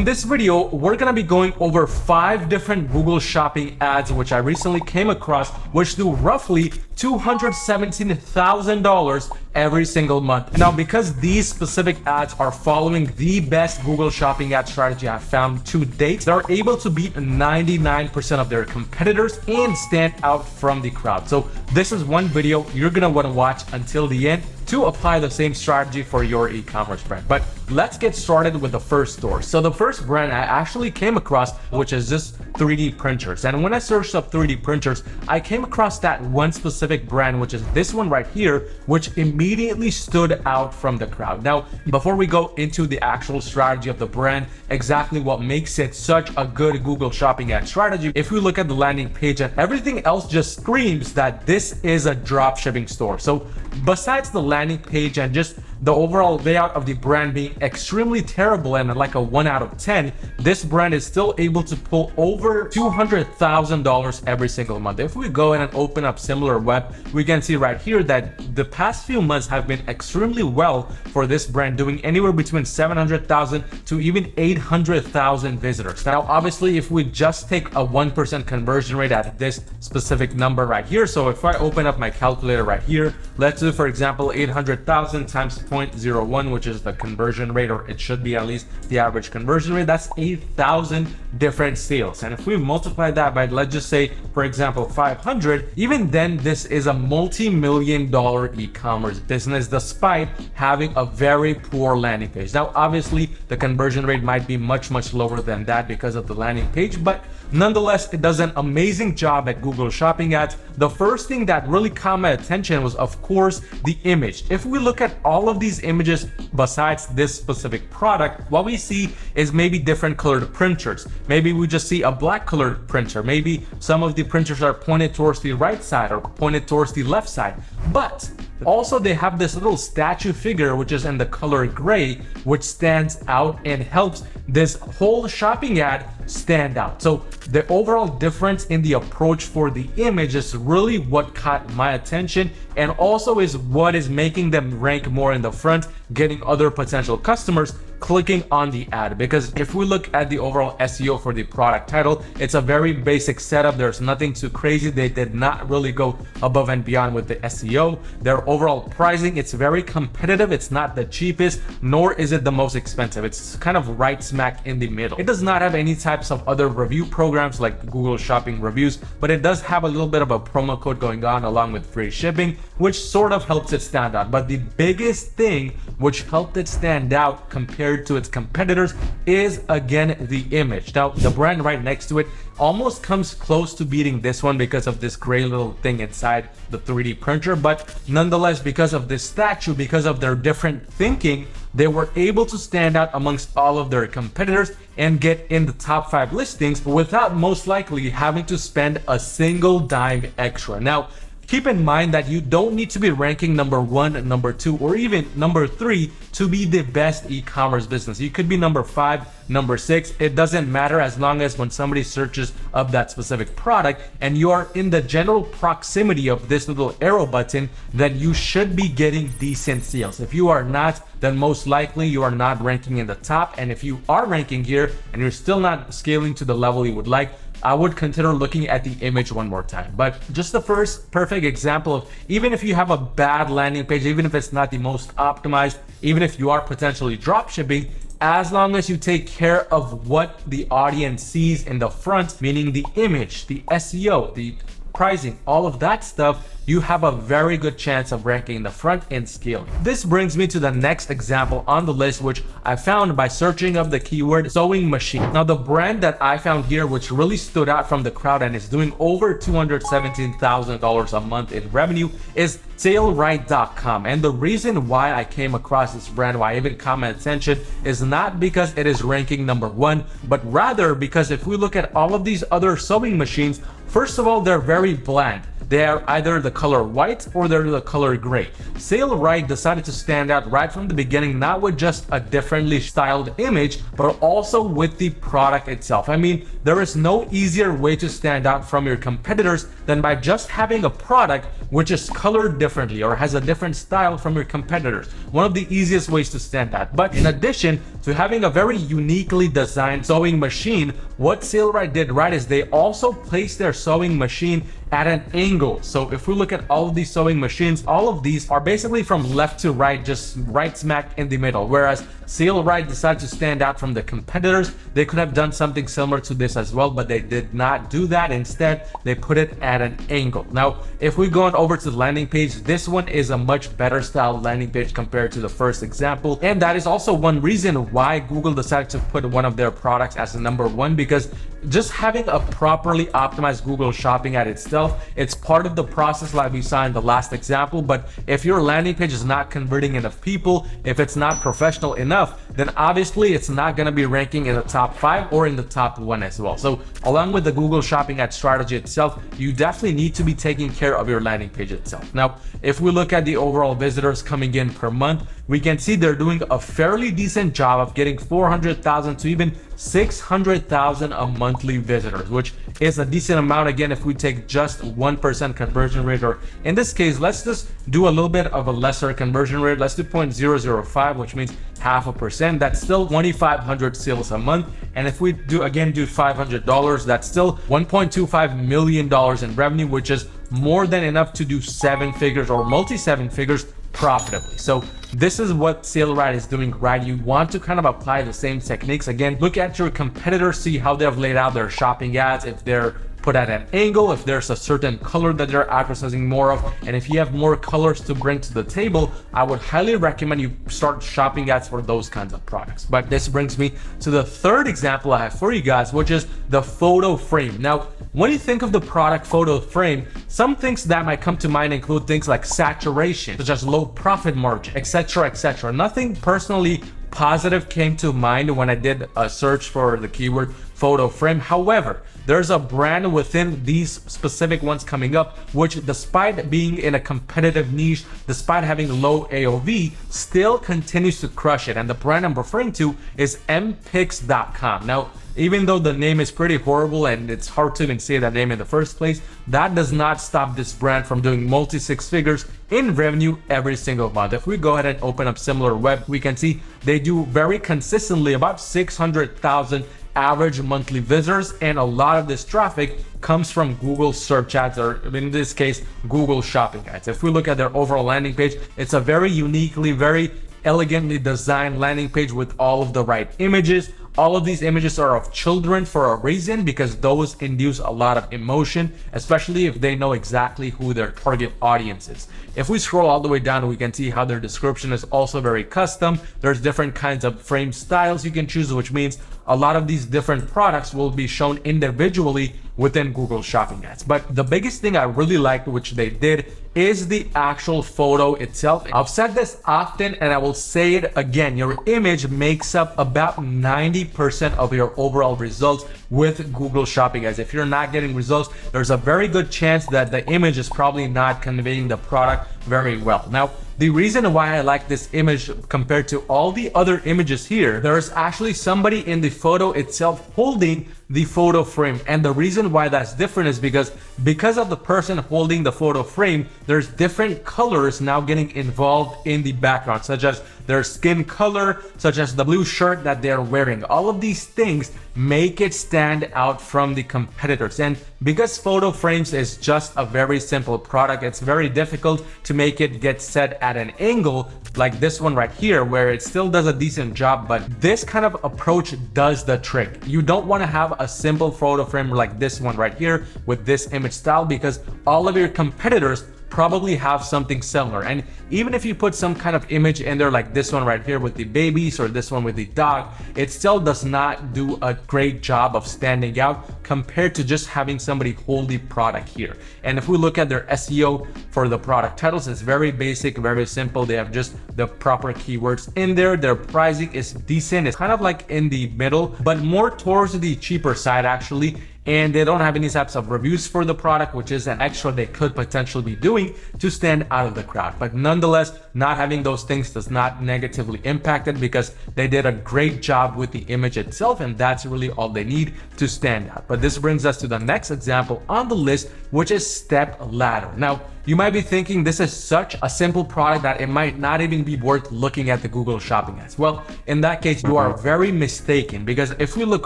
In this video, we're gonna be going over 5 different Google Shopping ads which I recently came across, which do roughly $217,000 every single month. Now, because these specific ads are following the best Google Shopping ad strategy I've found to date, they're able to beat 99% of their competitors and stand out from the crowd. So this is one video you're gonna wanna watch until the end to apply the same strategy for your e-commerce brand. But let's get started with the first store. So the first brand I actually came across, which is just 3D printers. And when I searched up 3D printers, I came across that one specific brand, which is this one right here, which immediately stood out from the crowd. Now, before we go into the actual strategy of the brand, exactly what makes it such a good Google Shopping ad strategy, if we look at the landing page and everything else just screams that this is a drop shipping store. So besides the landing page and just the overall layout of the brand being extremely terrible and like a 1 out of 10, this brand is still able to pull over $200,000 every single month. If we go in and open up similar web, we can see right here that the past few months have been extremely well for this brand, doing anywhere between 700,000 to even 800,000 visitors. Now, obviously, if we just take a 1% conversion rate at this specific number right here, so if I open up my calculator right here, let's do, for example, 800,000 times 0.01, which is the conversion rate, or it should be at least the average conversion rate, that's 8,000 different sales. And if we multiply that by, let's just say, for example, 500, even then this is a multi-million-dollar e-commerce business despite having a very poor landing page. Now, obviously, the conversion rate might be much lower than that because of the landing page, but nonetheless, it does an amazing job at Google Shopping ads. The first thing that really caught my attention was, of course, the image. If we look at all of these images besides this specific product, what we see is maybe different colored printers. Maybe we just see a black colored printer. Maybe some of the printers are pointed towards the right side or pointed towards the left side. But also, they have this little statue figure, which is in the color gray, which stands out and helps this whole shopping ad stand out. So the overall difference in the approach for the image is really what caught my attention, and also is what is making them rank more in the front, getting other potential customers clicking on the ad. Because if we look at the overall SEO for the product title, it's a very basic setup. There's nothing too crazy. They did not really go above and beyond with the SEO. Their overall pricing, it's very competitive. It's not the cheapest, nor is it the most expensive. It's kind of right smack in the middle. It does not have any types of other review programs like Google Shopping Reviews, but it does have a little bit of a promo code going on along with free shipping, which sort of helps it stand out. But the biggest thing which helped it stand out compared to its competitors is, again, the image. Now, the brand right next to it almost comes close to beating this one because of this gray little thing inside the 3D printer, but nonetheless, because of this statue, because of their different thinking, they were able to stand out amongst all of their competitors and get in the top 5 listings without most likely having to spend a single dime extra. Now, keep in mind that you don't need to be ranking number 1, number 2, or even number 3 to be the best e-commerce business. You could be number 5, number 6. It doesn't matter, as long as when somebody searches up that specific product and you are in the general proximity of this little arrow button, then you should be getting decent sales. If you are not, then most likely you are not ranking in the top. And if you are ranking here and you're still not scaling to the level you would like, I would consider looking at the image one more time. But just the first perfect example of, even if you have a bad landing page, even if it's not the most optimized, even if you are potentially drop shipping, as long as you take care of what the audience sees in the front, meaning the image, the SEO, the pricing, all of that stuff, you have a very good chance of ranking in the front and scaling. This brings me to the next example on the list, which I found by searching up the keyword sewing machine. Now, the brand that I found here, which really stood out from the crowd and is doing over $217,000 a month in revenue, is SaleRight.com. And the reason why I came across this brand, why I even caught my attention, is not because it is ranking number 1, but rather because if we look at all of these other sewing machines, first of all, they're very bland. they are either the color white or they're the color gray. Sailrite decided to stand out right from the beginning, not with just a differently styled image, but also with the product itself. I mean, there is no easier way to stand out from your competitors than by just having a product which is colored differently or has a different style from your competitors. One of the easiest ways to stand out. But in addition to having a very uniquely designed sewing machine, what Sailrite did right is they also placed their sewing machine at an angle. So if we look at all of these sewing machines, all of these are basically from left to right, just right smack in the middle. Whereas Sailrite decided to stand out from the competitors. They could have done something similar to this as well, but they did not do that. Instead, they put it at an angle. Now, if we go on over to the landing page, this one is a much better style landing page compared to the first example. And that is also one reason why Google decided to put one of their products as the number one, because just having a properly optimized Google Shopping ad itself, it's part of the process like we saw in the last example. But if your landing page is not converting enough people, if it's not professional enough, then obviously it's not going to be ranking in the top 5 or in the top 1 as well. So along with the Google Shopping ad strategy itself, you definitely need to be taking care of your landing page itself. Now, if we look at the overall visitors coming in per month, we can see they're doing a fairly decent job of getting 400,000 to even 600,000 a monthly visitors, which is a decent amount. Again, if we take just 1% conversion rate, or in this case, let's just do a little bit of a lesser conversion rate. Let's do 0.005, which means 0.5%. That's still 2,500 sales a month. And if we do $500, that's still $1.25 million in revenue, which is more than enough to do 7 figures or multi-7 figures profitably. So this is what Sailrite is doing right. You want to kind of apply the same techniques. Again, look at your competitors, see how they've laid out their shopping ads, if they're put at an angle, if there's a certain color that they're advertising more of, and if you have more colors to bring to the table, I would highly recommend you start shopping ads for those kinds of products. But this brings me to the third example I have for you guys, which is the photo frame. Now, when you think of the product photo frame, some things that might come to mind include things like saturation, such as low profit margin, etc., etc. Nothing personally positive came to mind when I did a search for the keyword photo frame. However, there's a brand within these specific ones coming up, which despite being in a competitive niche, despite having low AOV, still continues to crush it. And the brand I'm referring to is mpix.com. Now, even though the name is pretty horrible and it's hard to even say that name in the first place, that does not stop this brand from doing multi-6 figures in revenue every single month. If we go ahead and open up similar web, we can see they do very consistently about 600,000 average monthly visitors, and a lot of this traffic comes from Google search ads, or in this case, Google Shopping ads. If we look at their overall landing page, it's a very uniquely, very elegantly designed landing page with all of the right images. All of these images are of children for a reason, because those induce a lot of emotion, especially if they know exactly who their target audience is. If we scroll all the way down, we can see how their description is also very custom. There's different kinds of frame styles you can choose, which means a lot of these different products will be shown individually within Google Shopping ads. But the biggest thing I really liked, which they did, is the actual photo itself. I've said this often and I will say it again, your image makes up about 90% of your overall results with Google Shopping ads. If you're not getting results, there's a very good chance that the image is probably not conveying the product very well. Now, the reason why I like this image compared to all the other images here, there's actually somebody in the photo itself holding the photo frame. And the reason why that's different is because of the person holding the photo frame, there's different colors now getting involved in the background, such as their skin color, such as the blue shirt that they're wearing. All of these things make it stand out from the competitors. And because photo frames is just a very simple product, it's very difficult to make it get set at an angle like this one right here, where it still does a decent job, but this kind of approach does the trick. You don't want to have a simple photo frame like this one right here with this image style, because all of your competitors probably have something similar. And even if you put some kind of image in there like this one right here with the babies or this one with the dog, it still does not do a great job of standing out compared to just having somebody hold the product here. And if we look at their SEO for the product titles, it's very basic, very simple. They have just the proper keywords in there. Their pricing is decent. It's kind of like in the middle, but more towards the cheaper side actually. and they don't have any types of reviews for the product, which is an extra they could potentially be doing to stand out of the crowd. But nonetheless, not having those things does not negatively impact it because they did a great job with the image itself, and that's really all they need to stand out. But this brings us to the next example on the list, which is step ladder. Now, you might be thinking this is such a simple product that it might not even be worth looking at the Google Shopping ads. Well, in that case, you are very mistaken, because if we look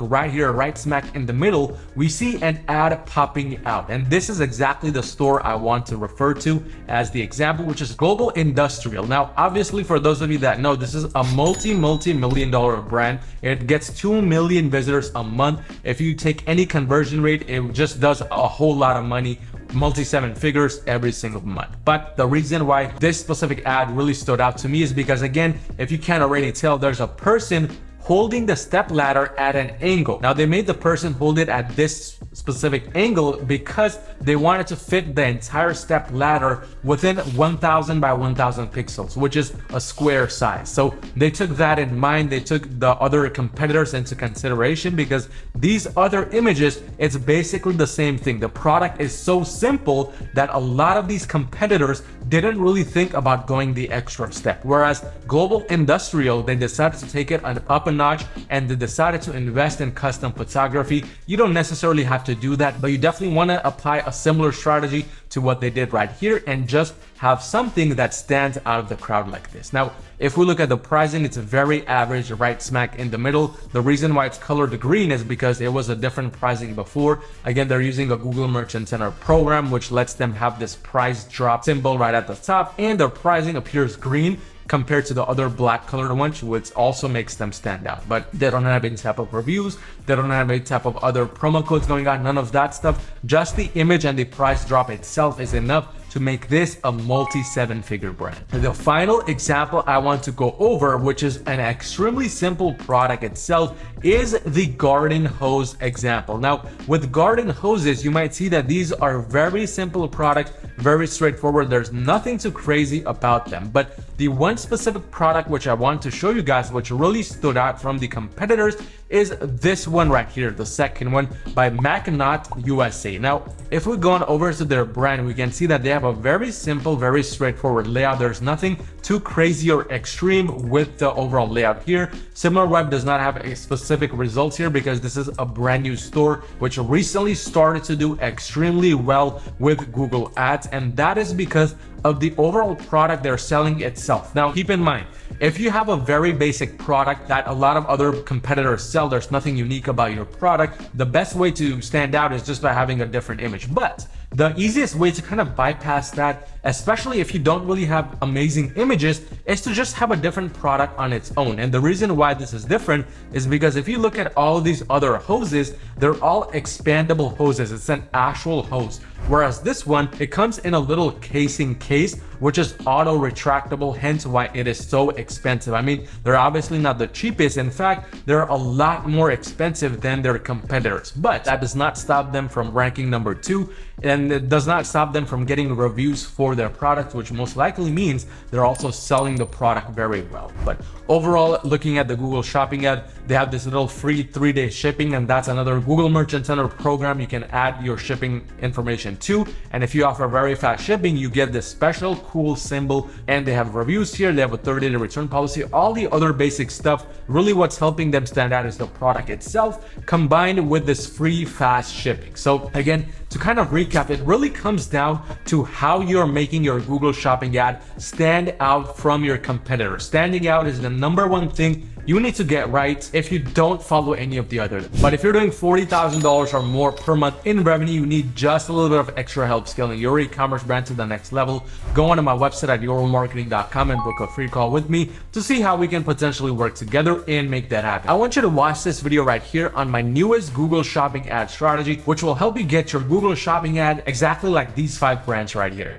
right here, right smack in the middle, we see an ad popping out. And this is exactly the store I want to refer to as the example, which is Global Industrial. Now, obviously, for those of you that know, this is a multi-million dollar brand. It gets 2 million visitors a month. If you take any conversion rate, it just does a whole lot of money, multi-seven figures every single month. But the reason why this specific ad really stood out to me is because, again, if you can't already tell, there's a person holding the step ladder at an angle. Now, they made the person hold it at this specific angle because they wanted to fit the entire step ladder within 1000 by 1000 pixels, which is a square size. So they took that in mind. They took the other competitors into consideration, because these other images, it's basically the same thing. The product is so simple that a lot of these competitors didn't really think about going the extra step. Whereas Global Industrial, they decided to take it up a notch, and they decided to invest in custom photography. You don't necessarily have to do that, but you definitely want to apply a similar strategy to what they did right here and just have something that stands out of the crowd like this. Now, if we look at the pricing, it's very average, right smack in the middle. The reason why it's colored green is because it was a different pricing before. Again, they're using a Google Merchant Center program, which lets them have this price drop symbol right at the top, and their pricing appears green compared to the other black colored ones, which also makes them stand out. But they don't have any type of reviews, they don't have any type of other promo codes going on, none of that stuff. Just the image and the price drop itself is enough to make this a multi-seven-figure brand. The final example I want to go over, which is an extremely simple product itself, is the garden hose example. Now, with garden hoses, you might see that these are very simple products, very straightforward. There's nothing too crazy about them. But the one specific product which I want to show you guys, which really stood out from the competitors, is this one right here, the second one by Macknott USA. Now, if we go on over to their brand, we can see that they have a very simple, very straightforward layout. There's nothing too crazy or extreme with the overall layout here. SimilarWeb does not have a specific results here because this is a brand new store which recently started to do extremely well with Google Ads, and that is because of the overall product they're selling itself. Now, keep in mind, if you have a very basic product that a lot of other competitors sell, there's nothing unique about your product, the best way to stand out is just by having a different image. But the easiest way to kind of bypass that, especially if you don't really have amazing images, is to just have a different product on its own. And the reason why this is different is because if you look at all of these other hoses, they're all expandable hoses. It's an actual hose. Whereas this one, it comes in a little casing case, which is auto retractable, hence why it is so expensive. I mean, they're obviously not the cheapest. In fact, they're a lot more expensive than their competitors, but that does not stop them from ranking number 2, and it does not stop them from getting reviews for their product, which most likely means they're also selling the product very well. But overall, looking at the Google Shopping ad, they have this little free 3-day shipping, and that's another Google Merchant Center program you can add your shipping information to. And if you offer very fast shipping, you get this special cool symbol, and they have reviews here. They have a 30-day return policy, all the other basic stuff. Really what's helping them stand out is the product itself combined with this free fast shipping. So again, to kind of recap, it really comes down to how you're making your Google Shopping ad stand out from your competitors. Standing out is the #1 thing you need to get right if you don't follow any of the others. But if you're doing $40,000 or more per month in revenue, you need just a little bit of extra help scaling your e-commerce brand to the next level. Go onto my website at yourmarketing.com and book a free call with me to see how we can potentially work together and make that happen. I want you to watch this video right here on my newest Google Shopping ad strategy, which will help you get your Google Shopping ad exactly like these 5 brands right here.